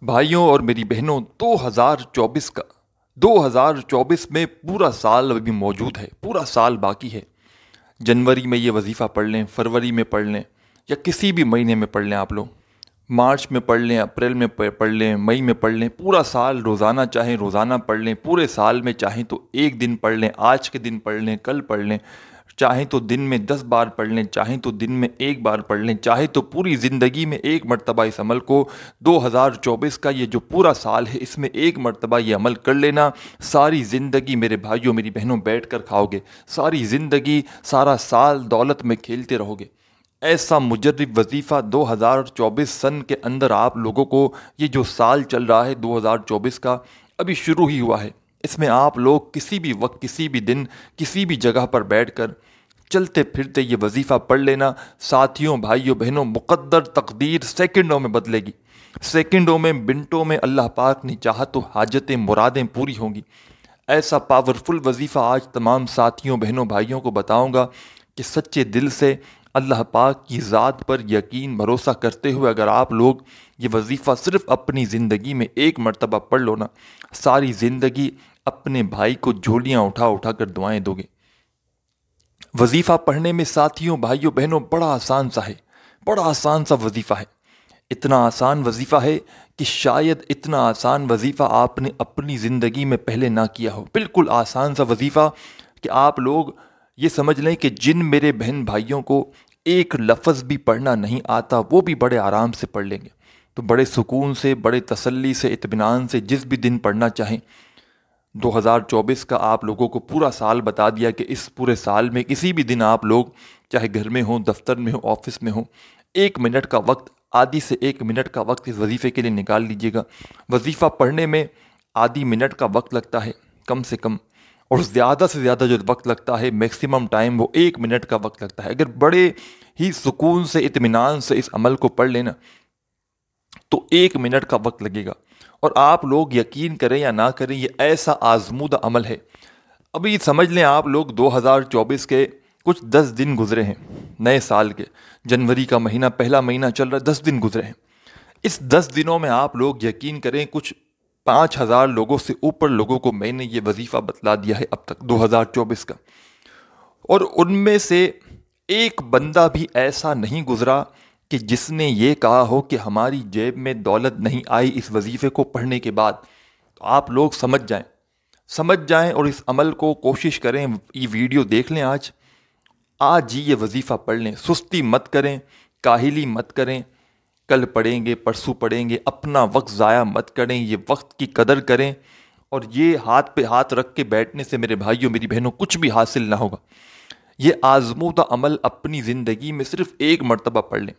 بھائیوں اور میری بہنوں، 2024 میں پورا سال ابھی موجود ہے، پورا سال باقی ہے۔ جنوری میں یہ وظیفہ پڑھ لیں، فروری میں پڑھ لیں، یا کسی بھی مہینے میں پڑھ لیں آپ لوگ، مارچ میں پڑھ لیں، اپریل میں پڑھ لیں، مئی میں پڑھ لیں، پورا سال روزانہ چاہیں روزانہ پڑھ لیں، پورے سال میں چاہیں تو ایک دن پڑھ لیں، آج کے دن پڑھ لیں، کل پڑھ لیں، چاہیں تو دن میں 10 بار پڑھ لیں، چاہیں تو دن میں ایک بار پڑھ لیں، چاہے تو پوری زندگی میں ایک مرتبہ اس عمل کو 2024 کا یہ جو پورا سال ہے اس میں ایک مرتبہ یہ عمل کر لینا۔ ساری زندگی میرے بھائیوں میری بہنوں بیٹھ کر کھاؤ گے، ساری زندگی سارا سال دولت میں کھیلتے رہو گے۔ ایسا مجرب وظیفہ 2024 سن کے اندر آپ لوگوں کو، یہ جو سال چل رہا ہے 2024 کا، ابھی شروع ہی ہوا ہے۔ اس میں آپ لوگ کسی بھی وقت، کسی بھی دن، کسی بھی جگہ پر بیٹھ کر چلتے پھرتے یہ وظیفہ پڑھ لینا۔ ساتھیوں، بھائیوں، بہنوں، مقدر تقدیر سیکنڈوں میں بدلے گی، سیکنڈوں میں، منٹوں میں اللہ پاک نے چاہا تو حاجتیں، مرادیں پوری ہوں گی۔ ایسا پاورفل وظیفہ آج تمام ساتھیوں، بہنوں، بھائیوں کو بتاؤں گا کہ سچے دل سے اللہ پاک کی ذات پر یقین بھروسہ کرتے ہوئے اگر آپ لوگ یہ وظیفہ صرف اپنی زندگی میں ایک مرتبہ پڑھ لو نا، ساری زندگی اپنے بھائی کو جھولیاں اٹھا اٹھا کر دعائیں دو گے۔ وظیفہ پڑھنے میں ساتھیوں، بھائیوں، بہنوں بڑا آسان سا ہے، بڑا آسان سا وظیفہ ہے۔ اتنا آسان وظیفہ ہے کہ شاید اتنا آسان وظیفہ آپ نے اپنی زندگی میں پہلے نہ کیا ہو۔ بالکل آسان سا وظیفہ کہ آپ لوگ یہ سمجھ لیں کہ جن میرے بہن بھائیوں کو ایک لفظ بھی پڑھنا نہیں آتا وہ بھی بڑے آرام سے پڑھ لیں گے، تو بڑے سکون سے، بڑے تسلی سے، اطمینان سے جس بھی دن پڑھنا چاہیں۔ 2024 کا آپ لوگوں کو پورا سال بتا دیا کہ اس پورے سال میں کسی بھی دن آپ لوگ چاہے گھر میں ہوں، دفتر میں ہوں، آفس میں ہوں، 1 منٹ کا وقت، آدھی سے 1 منٹ کا وقت اس وظیفے کے لیے نکال لیجئے گا۔ وظیفہ پڑھنے میں آدھی منٹ کا وقت لگتا ہے کم سے کم، اور زیادہ سے زیادہ جو وقت لگتا ہے میکسیمم ٹائم وہ 1 منٹ کا وقت لگتا ہے۔ اگر بڑے ہی سکون سے، اطمینان سے اس عمل کو پڑھ لینا تو 1 منٹ کا وقت لگے گا۔ اور آپ لوگ یقین کریں یا نہ کریں، یہ ایسا آزمودہ عمل ہے۔ ابھی سمجھ لیں آپ لوگ 2024 کے کچھ 10 دن گزرے ہیں، نئے سال کے، جنوری کا مہینہ، پہلا مہینہ چل رہا ہے، 10 دن گزرے ہیں۔ اس 10 دنوں میں آپ لوگ یقین کریں کچھ 5000 لوگوں سے اوپر لوگوں کو میں نے یہ وظیفہ بتلا دیا ہے اب تک 2024 کا، اور ان میں سے ایک بندہ بھی ایسا نہیں گزرا کہ جس نے یہ کہا ہو کہ ہماری جیب میں دولت نہیں آئی اس وظیفے کو پڑھنے کے بعد۔ تو آپ لوگ سمجھ جائیں اور اس عمل کو کوشش کریں۔ یہ ویڈیو دیکھ لیں، آج ہی یہ وظیفہ پڑھ لیں، سستی مت کریں، کاہلی مت کریں، کل پڑھیں گے، پرسوں پڑھیں گے، اپنا وقت ضائع مت کریں، یہ وقت کی قدر کریں۔ اور یہ ہاتھ پہ ہاتھ رکھ کے بیٹھنے سے میرے بھائیوں میری بہنوں کچھ بھی حاصل نہ ہوگا۔ یہ آزمودہ عمل اپنی زندگی میں صرف ایک مرتبہ پڑھ لیں،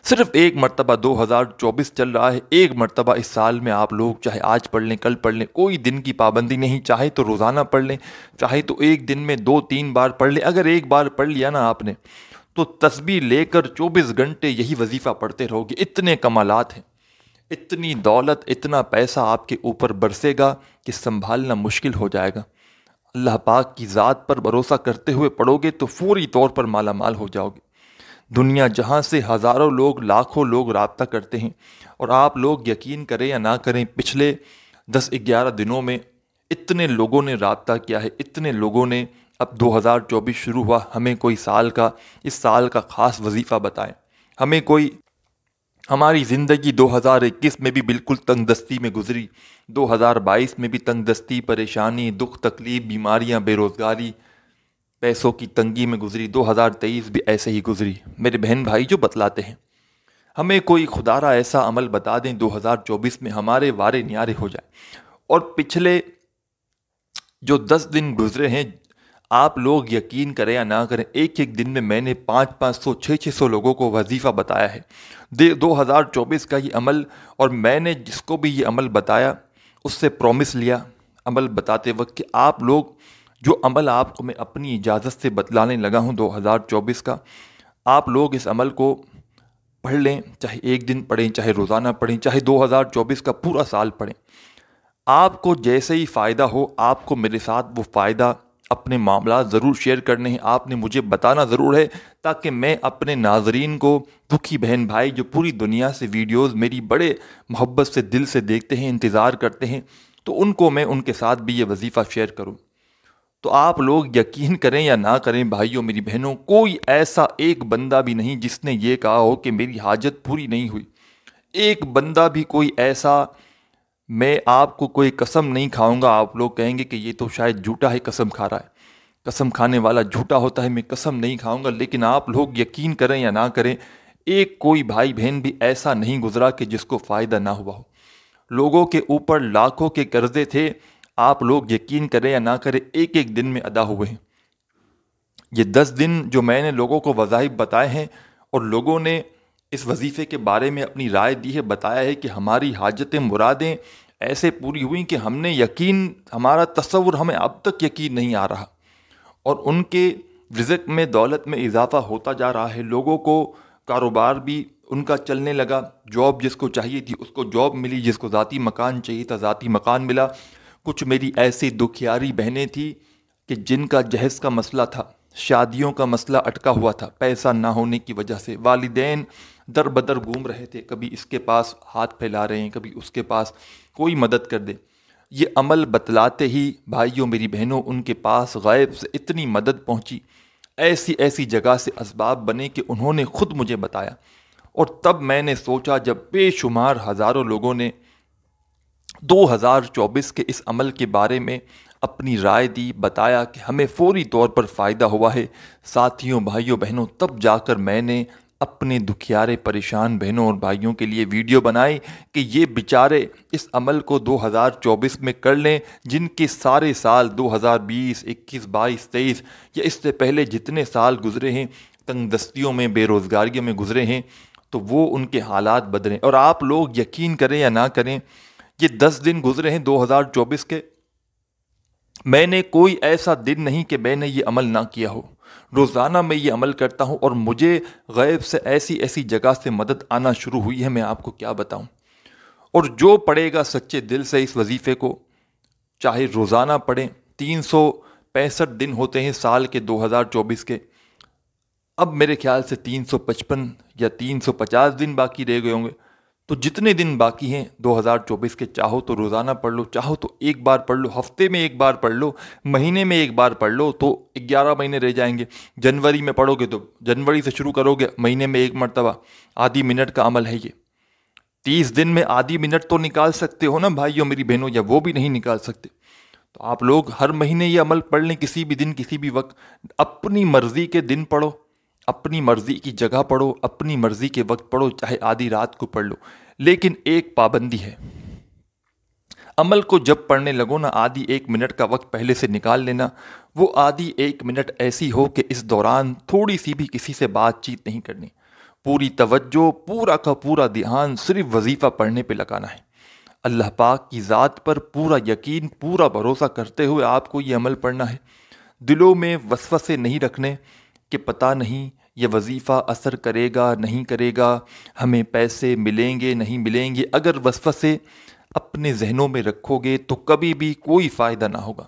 صرف ایک مرتبہ۔ 2024 چل رہا ہے، ایک مرتبہ اس سال میں آپ لوگ چاہے آج پڑھ لیں، کل پڑھ لیں، کوئی دن کی پابندی نہیں، چاہے تو روزانہ پڑھ لیں، چاہے تو ایک دن میں 2-3 بار پڑھ لیں۔ اگر ایک بار پڑھ لیا نا آپ نے تو تسبیح لے کر 24 گھنٹے یہی وظیفہ پڑھتے رہو گے۔ اتنے کمالات ہیں، اتنی دولت، اتنا پیسہ آپ کے اوپر برسے گا کہ سنبھالنا مشکل ہو جائے گا۔ اللہ پاک کی ذات پر بھروسہ کرتے ہوئے پڑھو گے تو فوری طور پر مالا مال ہو جاؤ گے۔ دنیا جہاں سے ہزاروں لوگ، لاکھوں لوگ رابطہ کرتے ہیں، اور آپ لوگ یقین کریں یا نہ کریں پچھلے 10-11 دنوں میں اتنے لوگوں نے رابطہ کیا ہے، اتنے لوگوں نے، اب 2024 شروع ہوا، ہمیں کوئی اس سال کا خاص وظیفہ بتائیں، ہمیں کوئی، ہماری زندگی 2021 میں بھی بالکل تنگ دستی میں گزری، 2022 میں بھی تنگ دستی، پریشانی، دکھ، تکلیف، بیماریاں، بے روزگاری، پیسوں کی تنگی میں گزری، 2023 بھی ایسے ہی گزری۔ میرے بہن بھائی جو بتلاتے ہیں، ہمیں کوئی خدا را ایسا عمل بتا دیں 2024 میں ہمارے وارے نیارے ہو جائے۔ اور پچھلے جو 10 دن گزرے ہیں، آپ لوگ یقین کریں یا نہ کریں، ایک ایک دن میں میں نے 500-500 600 لوگوں کو وظیفہ بتایا ہے 2024 کا یہ عمل۔ اور میں نے جس کو بھی یہ عمل بتایا اس سے پرومس لیا عمل بتاتے وقت کہ آپ لوگ، جو عمل آپ کو میں اپنی اجازت سے بتلانے لگا ہوں 2024 کا، آپ لوگ اس عمل کو پڑھ لیں، چاہے ایک دن پڑھیں، چاہے روزانہ پڑھیں، چاہے 2024 کا پورا سال پڑھیں۔ آپ کو جیسے ہی فائدہ ہو، آپ کو میرے ساتھ وہ فائدہ اپنے معاملات ضرور شیئر کرنے ہیں، آپ نے مجھے بتانا ضرور ہے، تاکہ میں اپنے ناظرین کو، دکھی بہن بھائی جو پوری دنیا سے ویڈیوز میری بڑے محبت سے دل سے دیکھتے ہیں، انتظار کرتے ہیں، تو ان کو میں ان کے ساتھ بھی یہ وظیفہ شیئر کروں۔ تو آپ لوگ یقین کریں یا نہ کریں بھائیوں میری بہنوں، کوئی ایسا ایک بندہ بھی نہیں جس نے یہ کہا ہو کہ میری حاجت پوری نہیں ہوئی۔ ایک بندہ بھی کوئی ایسا، میں آپ کو کوئی قسم نہیں کھاؤں گا، آپ لوگ کہیں گے کہ یہ تو شاید جھوٹا ہے، قسم کھا رہا ہے، قسم کھانے والا جھوٹا ہوتا ہے، میں قسم نہیں کھاؤں گا، لیکن آپ لوگ یقین کریں یا نہ کریں، ایک کوئی بھائی بہن بھی ایسا نہیں گزرا کہ جس کو فائدہ نہ ہوا ہو۔ لوگوں کے اوپر لاکھوں کے قرضے تھے، آپ لوگ یقین کریں یا نہ کریں ایک ایک دن میں ادا ہوئے ہیں۔ یہ 10 دن جو میں نے لوگوں کو وظائف بتائے ہیں اور لوگوں نے اس وظیفے کے بارے میں اپنی رائے دی ہے، بتایا ہے کہ ہماری حاجتیں مرادیں ایسے پوری ہوئیں کہ ہم نے یقین، ہمارا تصور ہمیں اب تک یقین نہیں آ رہا، اور ان کے رزق میں، دولت میں اضافہ ہوتا جا رہا ہے۔ لوگوں کو کاروبار بھی ان کا چلنے لگا، جاب جس کو چاہیے تھی اس کو جاب ملی، جس کو ذاتی مکان چاہیے تھا ذاتی مکان ملا۔ کچھ میری ایسی دکھیاری بہنیں تھیں کہ جن کا جہیز کا مسئلہ تھا، شادیوں کا مسئلہ اٹکا ہوا تھا، پیسہ نہ ہونے کی وجہ سے والدین در بدر گھوم رہے تھے، کبھی اس کے پاس ہاتھ پھیلا رہے ہیں، کبھی اس کے پاس کوئی مدد کر دے۔ یہ عمل بتلاتے ہی بھائیوں میری بہنوں ان کے پاس غیب سے اتنی مدد پہنچی، ایسی ایسی جگہ سے اسباب بنے کہ انہوں نے خود مجھے بتایا، اور تب میں نے سوچا، جب بے شمار ہزاروں لوگوں نے 2024 کے اس عمل کے بارے میں اپنی رائے دی، بتایا کہ ہمیں فوری طور پر فائدہ ہوا ہے، ساتھیوں بھائیوں بہنوں، تب جا کر میں نے اپنے دکھیارے پریشان بہنوں اور بھائیوں کے لیے ویڈیو بنائی کہ یہ بیچارے اس عمل کو 2024 میں کر لیں، جن کے سارے سال 2020، 21، 22، 23 یا اس سے پہلے جتنے سال گزرے ہیں تنگ دستیوں میں، بے روزگاریوں میں گزرے ہیں، تو وہ ان کے حالات بدلیں۔ اور آپ لوگ یقین کریں یا نہ کریں، یہ 10 دن گزرے ہیں 2024 کے، میں نے کوئی ایسا دن نہیں کہ میں نے یہ عمل نہ کیا ہو۔ روزانہ میں یہ عمل کرتا ہوں، اور مجھے غیب سے ایسی ایسی جگہ سے مدد آنا شروع ہوئی ہے، میں آپ کو کیا بتاؤں۔ اور جو پڑھے گا سچے دل سے اس وظیفے کو، چاہے روزانہ پڑھیں، 365 دن ہوتے ہیں سال کے 2024 کے، اب میرے خیال سے 355 یا 350 دن باقی رہ گئے ہوں گے، تو جتنے دن باقی ہیں 2024 کے، چاہو تو روزانہ پڑھ لو، چاہو تو ایک بار پڑھ لو، ہفتے میں ایک بار پڑھ لو، مہینے میں ایک بار پڑھ لو، تو 11 مہینے رہ جائیں گے۔ جنوری میں پڑھو گے تو جنوری سے شروع کرو گے، مہینے میں ایک مرتبہ، آدھی منٹ کا عمل ہے یہ۔ 30 دن میں آدھی منٹ تو نکال سکتے ہو نا بھائیوں میری بہنوں، یا وہ بھی نہیں نکال سکتے، تو آپ لوگ ہر مہینے یہ عمل پڑھ لیں، کسی بھی دن، کسی بھی وقت، اپنی مرضی کے دن پڑھو، اپنی مرضی کی جگہ پڑھو، اپنی مرضی کے وقت پڑھو، چاہے آدھی رات کو پڑھ لو، لیکن ایک پابندی ہے، عمل کو جب پڑھنے لگو نا، آدھی 1 منٹ کا وقت پہلے سے نکال لینا۔ وہ آدھی 1 منٹ ایسی ہو کہ اس دوران تھوڑی سی بھی کسی سے بات چیت نہیں کرنی، پوری توجہ، پورا کا پورا دھیان صرف وظیفہ پڑھنے پہ لگانا ہے۔ اللہ پاک کی ذات پر پورا یقین، پورا بھروسہ کرتے ہوئے آپ کو یہ عمل پڑھنا ہے۔ دلوں میں وسوسے نہیں رکھنے کہ پتہ نہیں یہ وظیفہ اثر کرے گا نہیں کرے گا، ہمیں پیسے ملیں گے نہیں ملیں گے۔ اگر وسوسے اپنے ذہنوں میں رکھو گے تو کبھی بھی کوئی فائدہ نہ ہوگا۔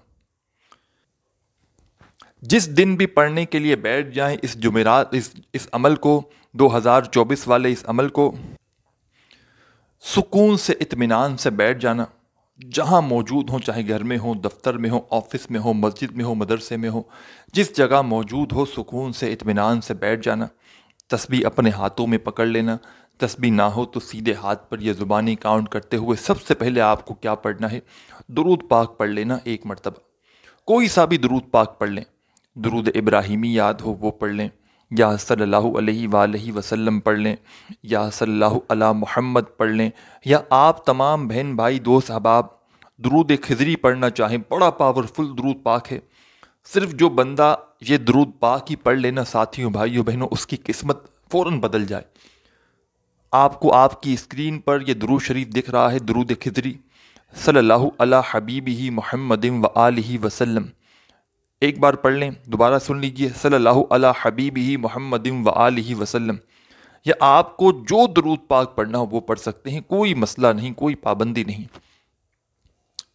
جس دن بھی پڑھنے کے لیے بیٹھ جائیں اس جمعرات، اس عمل کو، 2024 والے اس عمل کو، سکون سے، اطمینان سے بیٹھ جانا، جہاں موجود ہوں، چاہے گھر میں ہو، دفتر میں ہو، آفس میں ہو، مسجد میں ہو، مدرسے میں ہو، جس جگہ موجود ہو، سکون سے، اطمینان سے بیٹھ جانا۔ تسبیح اپنے ہاتھوں میں پکڑ لینا، تسبیح نہ ہو تو سیدھے ہاتھ پر یہ زبانی کاؤنٹ کرتے ہوئے سب سے پہلے آپ کو کیا پڑھنا ہے؟ درود پاک پڑھ لینا 1 مرتبہ، کوئی سا بھی درود پاک پڑھ لیں، درود ابراہیمی یاد ہو وہ پڑھ لیں، یا صلی اللہ علیہ وآلہ وسلم پڑھ لیں، یا صلی اللہ علی محمد پڑھ لیں، یا آپ تمام بہن بھائی دوست احباب درود خضری پڑھنا چاہیں، بڑا پاورفل درود پاک ہے۔ صرف جو بندہ یہ درود پاک ہی پڑھ لینا ساتھیوں بھائیوں بہنوں، اس کی قسمت فوراً بدل جائے۔ آپ کو آپ کی اسکرین پر یہ درود شریف دکھ رہا ہے، درود خضری، صلی اللہ علی حبیبہ محمد وآلہ وسلم، ایک بار پڑھ لیں، دوبارہ سن لیجئے، صلی اللہ علی حبیبہ محمد وآلہ وسلم، یا آپ کو جو درود پاک پڑھنا ہو وہ پڑھ سکتے ہیں، کوئی مسئلہ نہیں، کوئی پابندی نہیں۔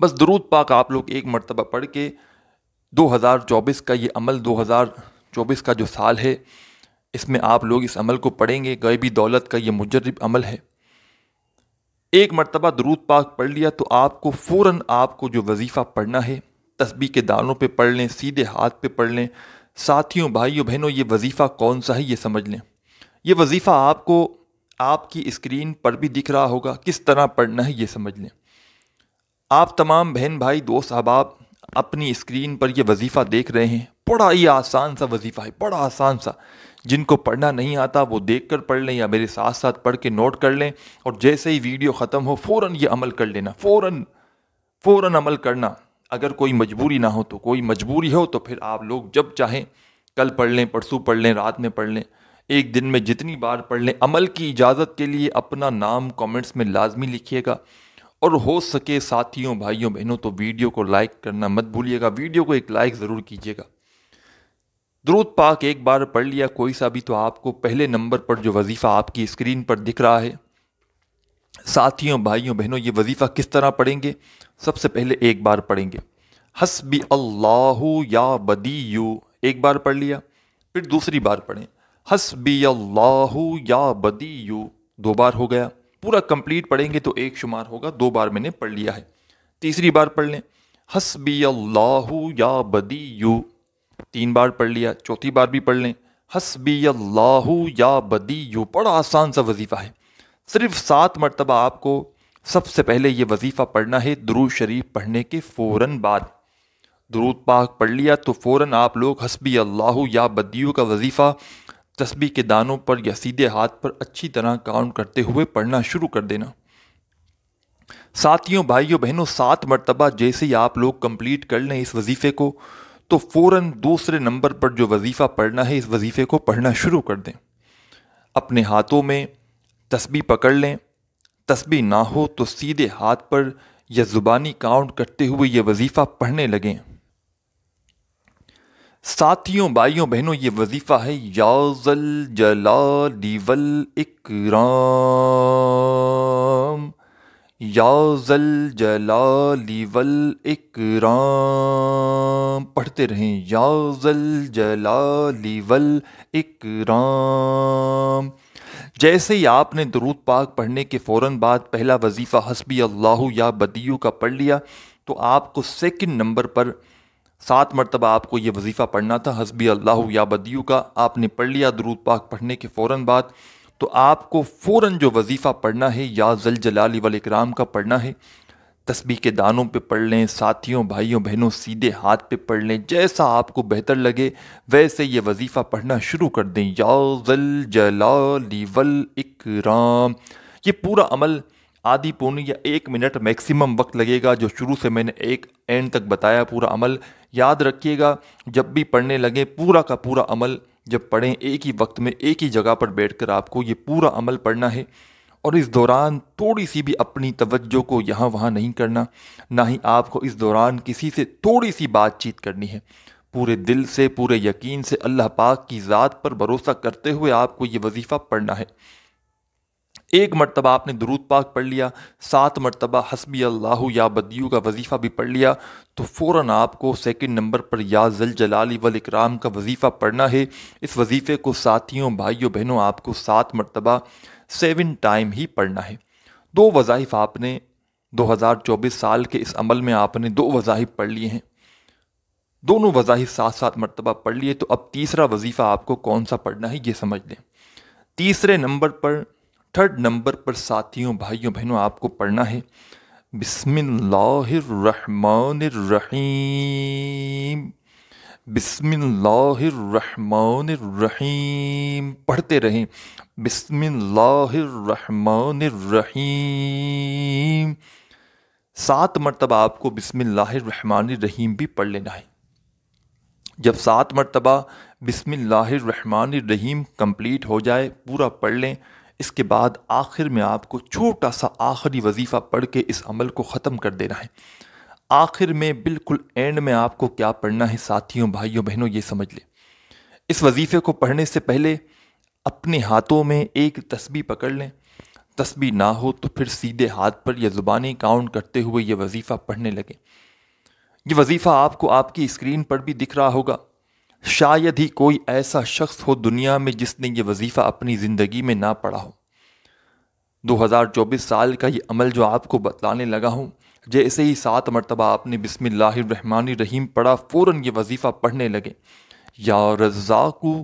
بس درود پاک آپ لوگ 1 مرتبہ پڑھ کے 2024 کا یہ عمل، 2024 کا جو سال ہے، اس میں آپ لوگ اس عمل کو پڑھیں گے۔ غیبی دولت کا یہ مجرب عمل ہے۔ ایک مرتبہ درود پاک پڑھ لیا تو آپ کو فوراً آپ کو جو وظیفہ پڑھنا ہے، تسبیح کے دانوں پہ پڑھ لیں، سیدھے ہاتھ پہ پڑھ لیں۔ ساتھیوں، بھائیوں، بہنوں، یہ وظیفہ کون سا ہے یہ سمجھ لیں۔ یہ وظیفہ آپ کو آپ کی اسکرین پر بھی دکھ رہا ہوگا، کس طرح پڑھنا ہے یہ سمجھ لیں۔ آپ تمام بہن بھائی دوست احباب اپنی اسکرین پر یہ وظیفہ دیکھ رہے ہیں۔ بڑا ہی آسان سا وظیفہ ہے، بڑا آسان سا۔ جن کو پڑھنا نہیں آتا وہ دیکھ کر پڑھ لیں یا میرے ساتھ ساتھ پڑھ کے نوٹ کر لیں، اور جیسے ہی ویڈیو ختم ہو فوراً یہ عمل کر لینا، فوراً عمل کرنا۔ اگر کوئی مجبوری نہ ہو تو، کوئی مجبوری ہو تو پھر آپ لوگ جب چاہیں کل پڑھ لیں، پرسوں پڑھ لیں، رات میں پڑھ لیں، ایک دن میں جتنی بار پڑھ لیں۔ عمل کی اجازت کے لیے اپنا نام کامنٹس میں لازمی لکھیے گا، اور ہو سکے ساتھیوں، بھائیوں، بہنوں تو ویڈیو کو لائک کرنا مت بھولیے گا، ویڈیو کو ایک لائک ضرور کیجیے گا۔ درود پاک ایک بار پڑھ لیا کوئی سا بھی تو آپ کو پہلے نمبر پر جو وظیفہ آپ کی اسکرین پر دکھ رہا ہے۔ ساتھیوں، بھائیوں، بہنوں، یہ وظیفہ کس طرح پڑھیں گے؟ سب سے پہلے ایک بار پڑھیں گے حسبی اللہ یا بدیو، ایک بار پڑھ لیا۔ پھر دوسری بار پڑھیں حسبی اللہ یا بدیو، دو بار ہو گیا۔ پورا کمپلیٹ پڑھیں گے تو ایک شمار ہوگا، دو بار میں نے پڑھ لیا ہے۔ تیسری بار پڑھ لیں حسبی اللہ یا بدیو، تین بار پڑھ لیا۔ چوتھی بار بھی پڑھ لیں حسبی اللہ یا بدیو۔ بڑا آسان سا وظیفہ ہے۔ صرف 7 مرتبہ آپ کو سب سے پہلے یہ وظیفہ پڑھنا ہے درود شریف پڑھنے کے فوراً بعد۔ درود پاک پڑھ لیا تو فوراً آپ لوگ حسبی اللہ یا بدیو کا وظیفہ تسبیح کے دانوں پر یا سیدھے ہاتھ پر اچھی طرح کاؤنٹ کرتے ہوئے پڑھنا شروع کر دینا۔ ساتھیوں، بھائیوں، بہنوں، 7 مرتبہ جیسے ہی آپ لوگ کمپلیٹ کر لیں اس وظیفے کو تو فوراً دوسرے نمبر پر جو وظیفہ پڑھنا ہے اس وظیفے کو پڑھنا شروع کر دیں۔ اپنے ہاتھوں میں تسبیح پکڑ لیں، تسبیح نہ ہو تو سیدھے ہاتھ پر یا زبانی کاؤنٹ کرتے ہوئے یہ وظیفہ پڑھنے لگیں۔ ساتھیوں، بھائیوں، بہنوں، یہ وظیفہ ہے یا ذل جلال والاکرام، یا ذل جلال والاکرام، پڑھتے رہیں یا ذل جلال والاکرام۔ جیسے ہی آپ نے درود پاک پڑھنے کے فوراً بعد پہلا وظیفہ حسبی اللہ یا بدیو کا پڑھ لیا تو آپ کو سیکنڈ نمبر پر 7 مرتبہ آپ کو یہ وظیفہ پڑھنا تھا حسبی اللہ یا بدیو کا۔ آپ نے پڑھ لیا درود پاک پڑھنے کے فوراً بعد تو آپ کو فوراً جو وظیفہ پڑھنا ہے یا ذل جلال والاکرام کا پڑھنا ہے۔ تسبیح کے دانوں پہ پڑھ لیں، ساتھیوں، بھائیوں، بہنوں، سیدھے ہاتھ پہ پڑھ لیں، جیسا آپ کو بہتر لگے ویسے یہ وظیفہ پڑھنا شروع کر دیں یا ذل جلال والاکرام۔ یہ پورا عمل آدھی پونی یا 1 منٹ میکسیمم وقت لگے گا، جو شروع سے میں نے ایک اینڈ تک بتایا پورا عمل یاد رکھیے گا۔ جب بھی پڑھنے لگیں پورا کا پورا عمل جب پڑھیں ایک ہی وقت میں ایک ہی جگہ پر بیٹھ کر آپ کو یہ پورا عمل پڑھنا ہے، اور اس دوران تھوڑی سی بھی اپنی توجہ کو یہاں وہاں نہیں کرنا، نہ ہی آپ کو اس دوران کسی سے تھوڑی سی بات چیت کرنی ہے۔ پورے دل سے، پورے یقین سے اللہ پاک کی ذات پر بھروسہ کرتے ہوئے آپ کو یہ وظیفہ پڑھنا ہے۔ 1 مرتبہ آپ نے درود پاک پڑھ لیا، 7 مرتبہ حسبی اللہ یا بدیو کا وظیفہ بھی پڑھ لیا تو فوراً آپ کو سیکنڈ نمبر پر یا ذل جلال والاکرام کا وظیفہ پڑھنا ہے۔ اس وظیفے کو ساتھیوں، بھائیوں، بہنوں، آپ کو 7 مرتبہ 7 ٹائم ہی پڑھنا ہے۔ 2 وظائف آپ نے 2024 سال کے اس عمل میں آپ نے 2 وظائف پڑھ لیے ہیں۔ دونوں وظائف 7 مرتبہ پڑھ لیے تو اب تیسرا وظیفہ آپ کو کون سا پڑھنا ہے یہ سمجھ لیں۔ تیسرے نمبر پر، 3rd نمبر پر ساتھیوں، بھائیوں، بہنوں، آپ کو پڑھنا ہے بسم اللہ الرحمن الرحیم، بسم اللہ الرحمن الرحیم، پڑھتے رہیں بسم اللہ الرحمن الرحیم۔ 7 مرتبہ آپ کو بسم اللہ الرحمن الرحیم بھی پڑھ لینا ہے۔ جب 7 مرتبہ بسم اللہ الرحمن الرحیم کمپلیٹ ہو جائے، پورا پڑھ لیں، اس کے بعد آخر میں آپ کو چھوٹا سا آخری وظیفہ پڑھ کے اس عمل کو ختم کر دینا ہے۔ آخر میں بالکل اینڈ میں آپ کو کیا پڑھنا ہے ساتھیوں، بھائیوں، بہنوں، یہ سمجھ لیں۔ اس وظیفے کو پڑھنے سے پہلے اپنے ہاتھوں میں ایک تسبیح پکڑ لیں، تسبیح نہ ہو تو پھر سیدھے ہاتھ پر یا زبانی کاؤنٹ کرتے ہوئے یہ وظیفہ پڑھنے لگیں۔ یہ وظیفہ آپ کو آپ کی اسکرین پر بھی دکھ رہا ہوگا۔ شاید ہی کوئی ایسا شخص ہو دنیا میں جس نے یہ وظیفہ اپنی زندگی میں نہ پڑھا ہو۔ 2024 سال کا یہ عمل جو آپ کو بتلانے لگا ہوں، جیسے ہی 7 مرتبہ آپ نے بسم اللہ الرحمن الرحیم پڑھا، فوراً یہ وظیفہ پڑھنے لگے۔ یا رزاقو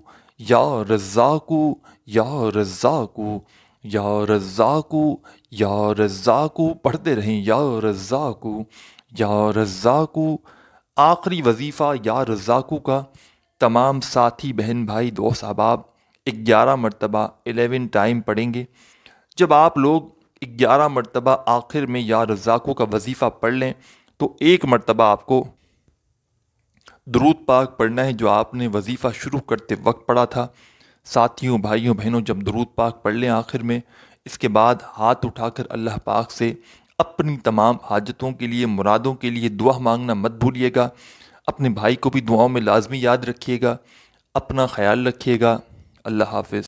یا رزاقو یا رزاقو یا رزاقو یا رزاقو پڑھتے رہیں، یا رزاقو یا رزاقو۔ آخری وظیفہ یا رزاقو کا تمام ساتھی بہن بھائی دوست احباب 11 مرتبہ 11 ٹائم پڑھیں گے۔ جب آپ لوگ 11 مرتبہ آخر میں یا رزاقو کا وظیفہ پڑھ لیں تو 1 مرتبہ آپ کو درود پاک پڑھنا ہے جو آپ نے وظیفہ شروع کرتے وقت پڑھا تھا۔ ساتھیوں بھائیوں بہنوں، جب درود پاک پڑھ لیں آخر میں، اس کے بعد ہاتھ اٹھا کر اللہ پاک سے اپنی تمام حاجتوں کے لیے، مرادوں کے لیے دعا مانگنا مت بھولیے گا۔ اپنے بھائی کو بھی دعاؤں میں لازمی یاد رکھیے گا۔ اپنا خیال رکھیے گا۔ اللہ حافظ۔